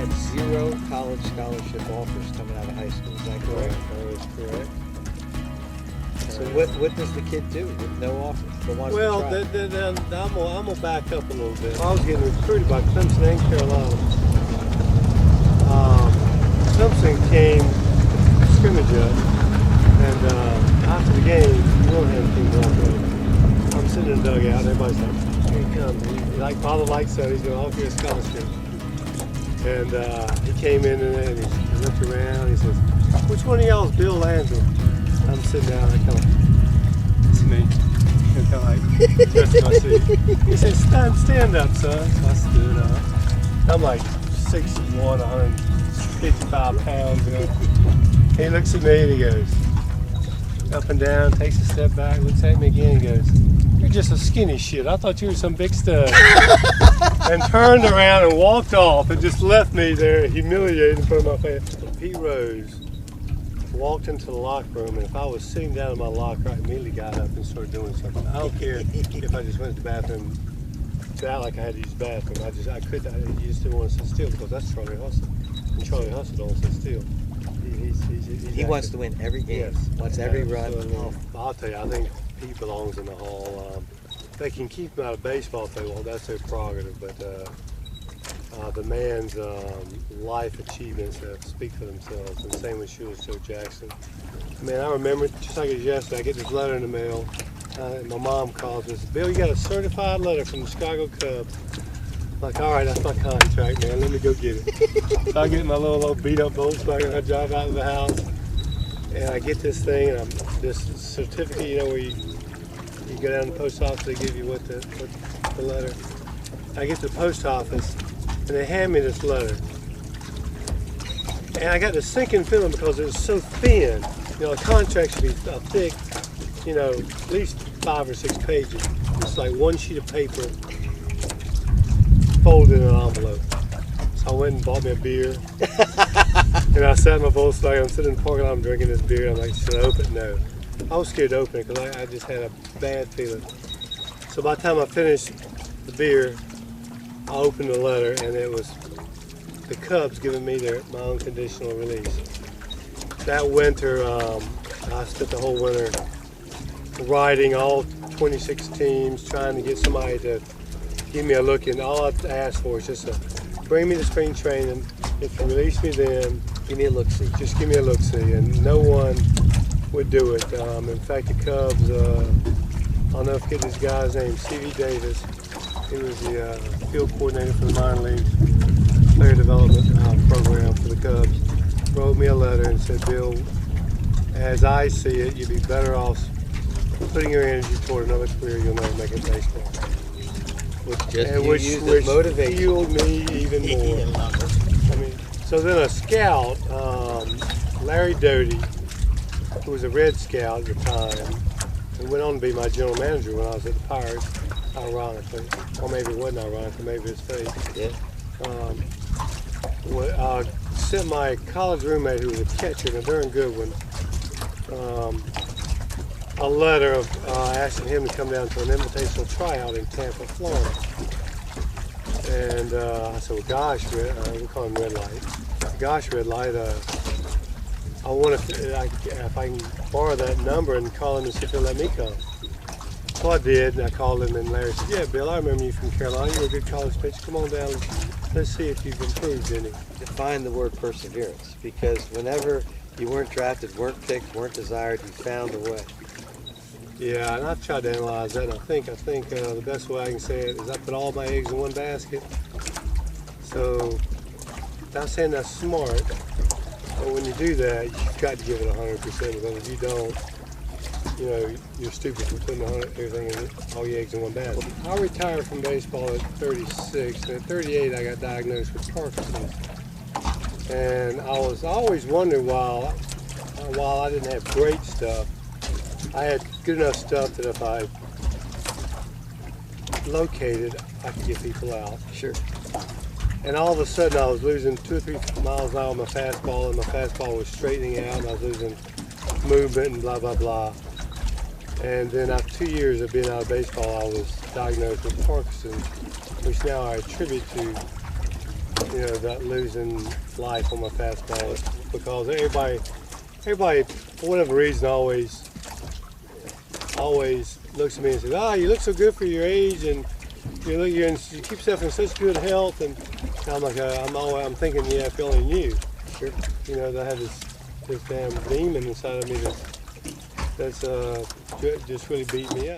had 0 college scholarship offers coming out of high school. Is that correct? That is correct. So what does the kid do with no offers? Well, I'm gonna back up a little bit. I was getting recruited by Clemson and Carolina. Clemson came to scrimmage us, and after the game, Wilhelm came walking over. I'm sitting in the dugout, and everybody's like, "Here he comes! Like Father likes so he's gonna offer you a scholarship." And he came in and he looked around. He says, "Which one of y'all is Bill Landrum?" I'm sitting down. I kind of, "It's me." Kind of like, just my seat. He said, stand up, son." So I stood up. I'm like 6'1", 155 pounds. You know. He looks at me and he goes up and down, takes a step back, looks at me again. He goes, "You're just a skinny shit. I thought you were some big stud." And turned around and walked off and just left me there humiliated in front of my face. Pete Rose walked into the locker room, and if I was sitting down in my locker, I immediately got up and started doing something. I don't care if I just went to the bathroom, felt like I had to use the bathroom. You just didn't want to sit still because that's Charlie Hustle. And Charlie Hustle don't sit still. He wants to win every game. Yes. Wants every run. I'll tell you, I think Pete belongs in the Hall. They can keep him out of baseball if they want. That's their prerogative. But the man's life achievements speak for themselves. And the same with Joe Jackson. Man, I remember just like it was yesterday. I get this letter in the mail. And my mom calls me and says, "Bill, you got a certified letter from the Chicago Cubs." I'm like, "All right, that's my contract, man. Let me go get it." So I get my little beat up Volkswagen. I drive out of the house, and I get this thing, and this certificate, you know, where you go down to the post office, they give you what the letter. I get to the post office, and they hand me this letter, and I got this sinking feeling because it was so thin. You know, the contract should be thick, you know, at least 5 or 6 pages. It's like one sheet of paper folded in an envelope. So I went and bought me a beer, and I sat in my Volkswagen. I'm sitting in the parking lot, I'm drinking this beer. I'm like, should I open it? No. I was scared to open it because I just had a bad feeling. So by the time I finished the beer, I opened the letter, and it was the Cubs giving me my unconditional release. That winter, I spent the whole winter riding all 26 teams, trying to get somebody to give me a look, and all I asked for is just to bring me to spring training. If you release me then, give me a look-see. Just give me a look-see, and no one would do it. In fact, the Cubs, I'll never forget this guy's name, C.V. Davis. He was the field coordinator for the minor league player development program for the Cubs. Wrote me a letter and said, "Bill, as I see it, you'd be better off putting your energy toward another career. You'll never make it in baseball." Which used as motivation. Fueled me even more. I mean, so then a scout, Larry Doty, who was a Red Scout at the time, and went on to be my general manager when I was at the Pirates, ironically. Or maybe it wasn't ironically, maybe it's fate. Yeah. Sent my college roommate, who was a catcher and a darn good one, a letter of asking him to come down to an invitational tryout in Tampa, Florida. And I said, "Well, gosh, we call him Red Light. Gosh, Red Light, I wonder if I can borrow that number and call him and see if he'll let me come." So I did, and I called him, and Larry said, "Yeah, Bill, I remember you from Carolina. You were a good college pitcher. Come on down. Let's see if you've improved any." Define the word perseverance, because whenever you weren't drafted, weren't picked, weren't desired, you found a way. Yeah, and I've tried to analyze that, and I think the best way I can say it is I put all my eggs in one basket. So, not saying that's smart, but when you do that, you've got to give it 100%, because if you don't, you know, you're stupid for putting all your eggs in one basket. I retired from baseball at 36, and at 38 I got diagnosed with Parkinson's. And I was always wondering while I didn't have great stuff, I had good enough stuff that if I located, I could get people out. Sure. And all of a sudden I was losing 2 or 3 miles an hour on my fastball, and my fastball was straightening out, and I was losing movement and blah, blah, blah. And then after 2 years of being out of baseball, I was diagnosed with Parkinson's, which now I attribute to you know, about losing life on my fastball because everybody, for whatever reason, always looks at me and says, "Ah, you look so good for your age, and you keep yourself in such good health." And I'm like, I'm thinking, yeah, if you only knew, Sure. you know, that I had this damn demon inside of me that's just really beat me up.